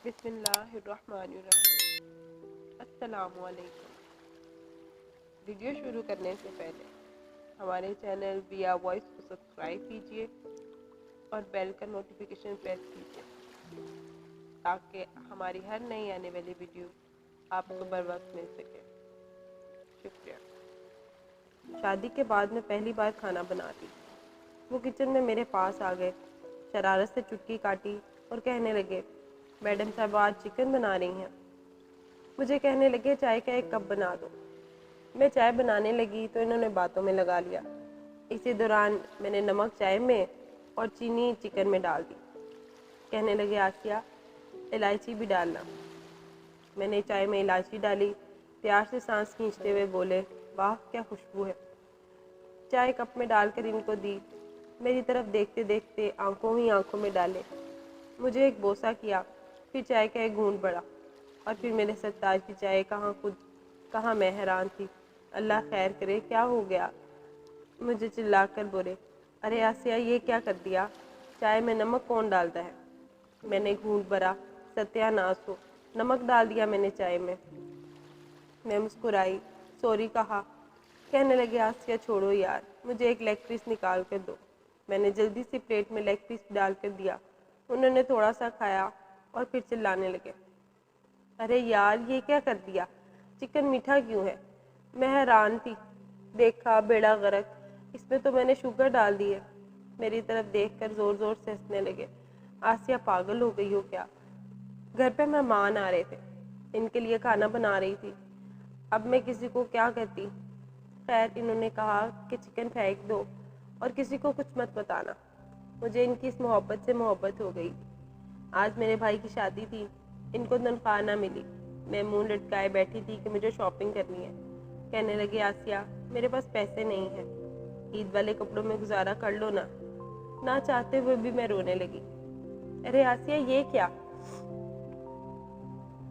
بسم اللہ الرحمن الرحیم۔ السلام علیکم۔ ویڈیو شروع کرنے سے پہلے ہمارے چینل ویا وائس کو سبسکرائب کیجیے اور بیل کا نوٹیفیکیشن پریس کیجیے تاکہ ہماری ہر نئی آنے والی ویڈیو آپ کو بر وقت مل سکے۔ شکریہ۔ شادی کے بعد میں پہلی بار کھانا بناتی، وہ کچن میں میرے پاس آ گئے، شرارت سے چٹکی کاٹی اور کہنے لگے، میڈم صاحب آج چکن بنا رہی ہیں۔ مجھے کہنے لگے چائے کا 1 کپ بنا دو۔ میں چائے بنانے لگی تو انہوں نے باتوں میں لگا لیا۔ اسی دوران میں نے نمک چائے میں اور چینی چکن میں ڈال دی۔ کہنے لگے آسیہ الائچی بھی ڈالنا۔ میں نے چائے میں الائچی ڈالی، پیار سے سانس کھینچتے ہوئے بولے، واہ کیا خوشبو ہے۔ چائے کپ میں ڈال کر ان کو دی، میری طرف دیکھتے دیکھتے آنکھوں ہی آنکھوں میں ڈالے۔ مجھے ایک بوسہ کیا، پھر چائے کا ایک گھونٹ بڑھا اور پھر میرے سرتاج کی چائے کہاں میں حیران تھی۔ اللہ خیر کرے، کیا ہو گیا؟ مجھے چلا کر بولے، ارے آسیہ یہ کیا کر دیا؟ چائے میں نمک کون ڈالتا ہے؟ میں نے گھونٹ بھرا، ستیہ ناس ہو، نمک ڈال دیا میں نے چائے میں۔ میں مسکرائی، سوری کہا۔ کہنے لگے آسیہ چھوڑو یار، مجھے ایک لیگ پیس نکال کر دو۔ میں نے جلدی سے پلیٹ میں لیگ پیس ڈال کر دیا۔ انہوں نے تھوڑا سا کھایا اور پھر چلانے لگے، ارے یار یہ کیا کر دیا؟ چکن میٹھا کیوں ہے؟ میں حیران تھی، دیکھا بیڑا غرق، اس میں تو میں نے شوگر ڈال دی ہے۔ میری طرف دیکھ کر زور زور سے ہنسنے لگے۔ آسیہ پاگل ہو گئی ہو کیا؟ گھر پہ مہمان آ رہے تھے، ان کے لیے کھانا بنا رہی تھی، اب میں کسی کو کیا کہتی؟ خیر انہوں نے کہا کہ چکن پھینک دو اور کسی کو کچھ مت بتانا۔ مجھے ان کی اس محبت سے محبت ہو گئی تھی۔ آج میرے بھائی کی شادی تھی، ان کو تنخواہ نہ ملی، میں منہ لٹکائے بیٹھی تھی کہ مجھے شاپنگ کرنی ہے۔ کہنے لگے آسیہ میرے پاس پیسے نہیں ہیں، عید والے کپڑوں میں گزارا کر لو نا۔ نہ چاہتے ہوئے بھی میں رونے لگی۔ ارے آسیہ یہ کیا؟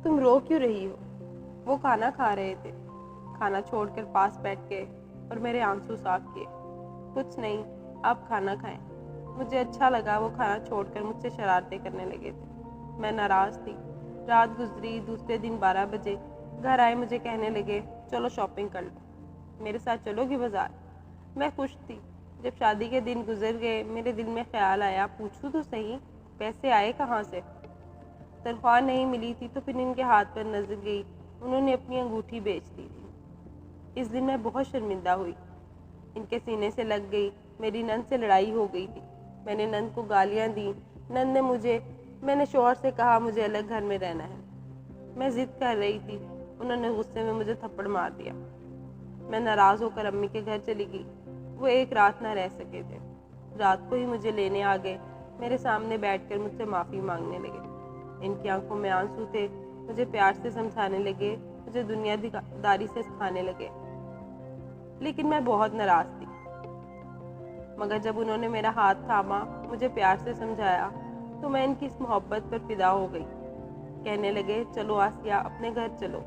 تم رو کیوں رہی ہو؟ وہ کھانا کھا رہے تھے، کھانا چھوڑ کر پاس بیٹھ گئے اور میرے آنسو صاف کیے۔ کچھ نہیں، آپ کھانا کھائیں۔ مجھے اچھا لگا وہ کھانا چھوڑ کر مجھ سے شرارتیں کرنے لگے تھے۔ میں ناراض تھی۔ رات گزری، دوسرے دن 12 بجے گھر آئے، مجھے کہنے لگے چلو شاپنگ کر لو، میرے ساتھ چلو گی بازار؟ میں خوش تھی۔ جب شادی کے دن گزر گئے میرے دل میں خیال آیا پوچھوں تو صحیح پیسے آئے کہاں سے؟ تنخواہ نہیں ملی تھی تو پھر ان کے ہاتھ پر نظر گئی، انہوں نے اپنی انگوٹھی بیچ دی تھی۔ اس دن میں بہت شرمندہ ہوئی، ان کے سینے سے لگ گئی۔ میری نند سے لڑائی ہو گئی تھی، میں نے نند کو گالیاں دیں، نند نے میں نے شوہر سے کہا مجھے الگ گھر میں رہنا ہے۔ میں ضد کر رہی تھی، انہوں نے غصے میں مجھے تھپڑ مار دیا۔ میں ناراض ہو کر امی کے گھر چلی گئی، وہ 1 رات نہ رہ سکے تھے۔ رات کو ہی مجھے لینے آ گئے، میرے سامنے بیٹھ کر مجھ سے معافی مانگنے لگے۔ ان کی آنکھوں میں آنسو تھے، مجھے پیار سے سمجھانے لگے، مجھے دنیا داری سے سکھانے لگے، لیکن میں بہت ناراض تھی۔ مگر جب انہوں نے میرا ہاتھ تھاما، مجھے پیار سے سمجھایا تو میں ان کی اس محبت پر فدا ہو گئی۔ کہنے لگے چلو آسیہ اپنے گھر چلو،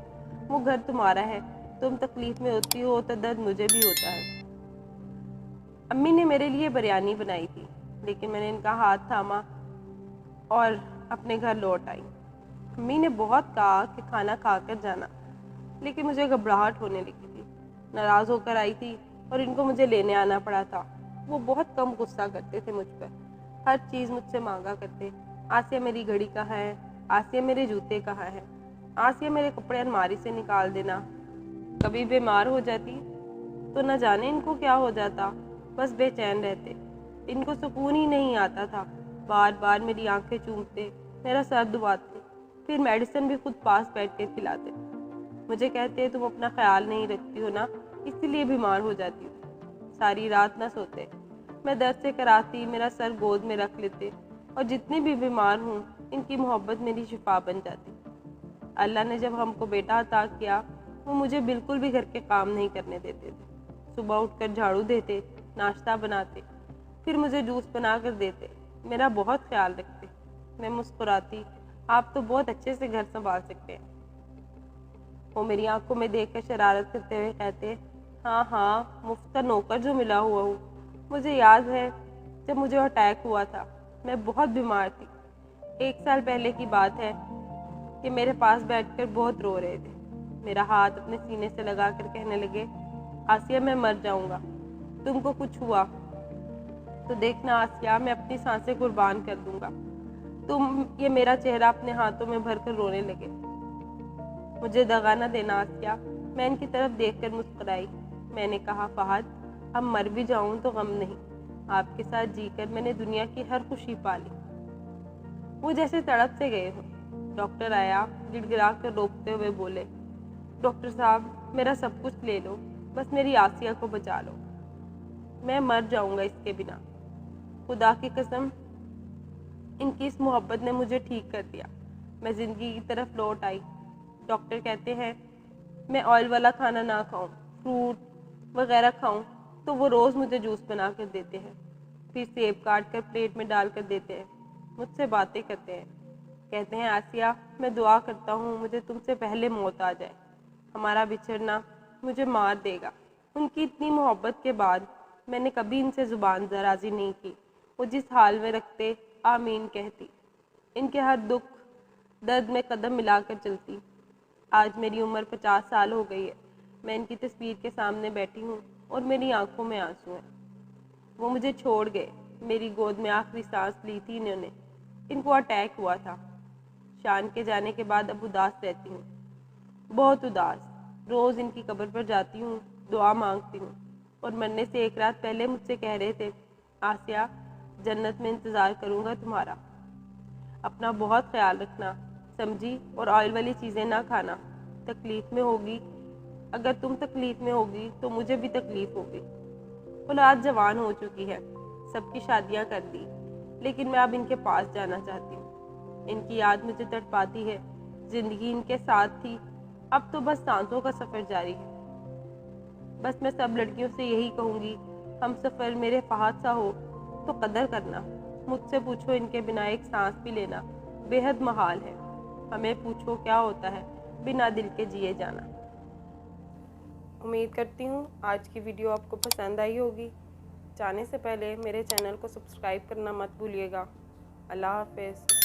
وہ گھر تمہارا ہے، تم تکلیف میں ہوتی ہو تو درد مجھے بھی ہوتا ہے۔ امی نے میرے لیے بریانی بنائی تھی، لیکن میں نے ان کا ہاتھ تھاما اور اپنے گھر لوٹ آئی۔ امی نے بہت کہا کہ کھانا کھا کر جانا، لیکن مجھے گھبراہٹ ہونے لگی تھی، ناراض ہو کر آئی تھی اور ان کو مجھے لینے آنا پڑا تھا۔ وہ بہت کم غصہ کرتے تھے مجھ پر، ہر چیز مجھ سے مانگا کرتے، آسیہ میری گھڑی کہاں ہے؟ آسیہ میرے جوتے کہاں ہیں؟ آسیہ میرے کپڑے الماری سے نکال دینا۔ کبھی بیمار ہو جاتی تو نہ جانے ان کو کیا ہو جاتا، بس بے چین رہتے، ان کو سکون ہی نہیں آتا تھا۔ بار بار میری آنکھیں چومتے، میرا سر دباتے، پھر میڈیسن بھی خود پاس بیٹھ کے کھلاتے۔ مجھے کہتے تم اپنا خیال نہیں رکھتی ہو نا، اسی لیے بیمار ہو جاتی ہو۔ ساری رات نہ سوتے، میں درد سے کراتی، میرا سر گود میں رکھ لیتے اور جتنی بھی بیمار ہوں ان کی محبت میری شفا بن جاتی۔ اللہ نے جب ہم کو بیٹا عطا کیا، وہ مجھے بالکل بھی گھر کے کام نہیں کرنے دیتے تھے۔ صبح اٹھ کر جھاڑو دیتے، ناشتہ بناتے، پھر مجھے جوس بنا کر دیتے، میرا بہت خیال رکھتے۔ میں مسکراتی، آپ تو بہت اچھے سے گھر سنبھال سکتے ہیں۔ وہ میری آنکھوں میں دیکھ کر شرارت کرتے ہوئے کہتے، ہاں ہاں مفت کا نوکر جو ملا ہوا ہوں۔ مجھے یاد ہے جب مجھے اٹیک ہوا تھا، میں بہت بیمار تھی، 1 سال پہلے کی بات ہے۔ کہ میرے پاس بیٹھ کر بہت رو رہے تھے۔ میرا ہاتھ اپنے سینے سے لگا کر کہنے لگے، آسیہ میں مر جاؤں گا، تم کو کچھ ہوا تو دیکھنا آسیہ، میں اپنی سانسیں قربان کر دوں گا۔ یہ میرا چہرہ اپنے ہاتھوں میں بھر کر رونے لگے۔ مجھے دغا نہ دینا آسیہ، میں ان کی طرف دیکھ کر مسکرائی۔ میں نے کہا، فہد، اب مر بھی جاؤں تو غم نہیں، آپ کے ساتھ جی کر میں نے دنیا کی ہر خوشی پا لی۔ وہ جیسے تڑپ سے گئے ہو۔ ڈاکٹر آیا، گڑ گڑا کر روکتے ہوئے بولے، ڈاکٹر صاحب، میرا سب کچھ لے لو، بس میری آسیہ کو بچا لو، میں مر جاؤں گا اس کے بنا۔ خدا کی قسم، ان کی اس محبت نے مجھے ٹھیک کر دیا۔ میں زندگی کی طرف لوٹ آئی۔ ڈاکٹر کہتے ہیں میں آئل والا کھانا نہ کھاؤں، فروٹ وغیرہ کھاؤں، تو وہ روز مجھے جوس بنا کر دیتے ہیں، پھر سیب کاٹ کر پلیٹ میں ڈال کر دیتے ہیں، مجھ سے باتیں کرتے ہیں، کہتے ہیں آسیہ، میں دعا کرتا ہوں مجھے تم سے پہلے موت آ جائے، ہمارا بچھڑنا مجھے مار دے گا۔ ان کی اتنی محبت کے بعد میں نے کبھی ان سے زبان درازی نہیں کی۔ وہ جس حال میں رکھتے، آمین کہتی، ان کے ہر دکھ درد میں قدم ملا کر چلتی۔ آج میری عمر 50 سال ہو گئی ہے، میں ان کی تصویر کے سامنے بیٹھی ہوں اور میری آنکھوں میں آنسو ہیں۔ وہ مجھے چھوڑ گئے، میری گود میں آخری سانس لی تھی انہوں نے، ان کو اٹیک ہوا تھا۔ شان کے جانے کے بعد اب اداس رہتی ہوں، بہت اداس۔ روز ان کی قبر پر جاتی ہوں، دعا مانگتی ہوں، اور مرنے سے ایک رات پہلے مجھ سے کہہ رہے تھے، آسیہ، جنت میں انتظار کروں گا تمہارا، اپنا بہت خیال رکھنا، سمجھی، اور آئل والی چیزیں نہ کھانا، تکلیف میں ہوگی، اگر تم تکلیف میں ہوگی تو مجھے بھی تکلیف ہوگی۔ اولاد جوان ہو چکی ہے، سب کی شادیاں کر دی، لیکن میں اب ان کے پاس جانا چاہتی ہوں۔ ان کی یاد مجھے تڑپاتی ہے، زندگی ان کے ساتھ تھی، اب تو بس سانسوں کا سفر جاری ہے۔ بس میں سب لڑکیوں سے یہی کہوں گی، ہم سفر میرے فہد سا ہو تو قدر کرنا۔ مجھ سے پوچھو ان کے بنا ایک سانس بھی لینا بے حد محال ہے، ہمیں پوچھو کیا ہوتا ہے بنا دل کے جیے جانا۔ امید کرتی ہوں آج کی ویڈیو آپ کو پسند آئی ہوگی۔ جانے سے پہلے میرے چینل کو سبسکرائب کرنا مت بھولیے گا۔ اللہ حافظ۔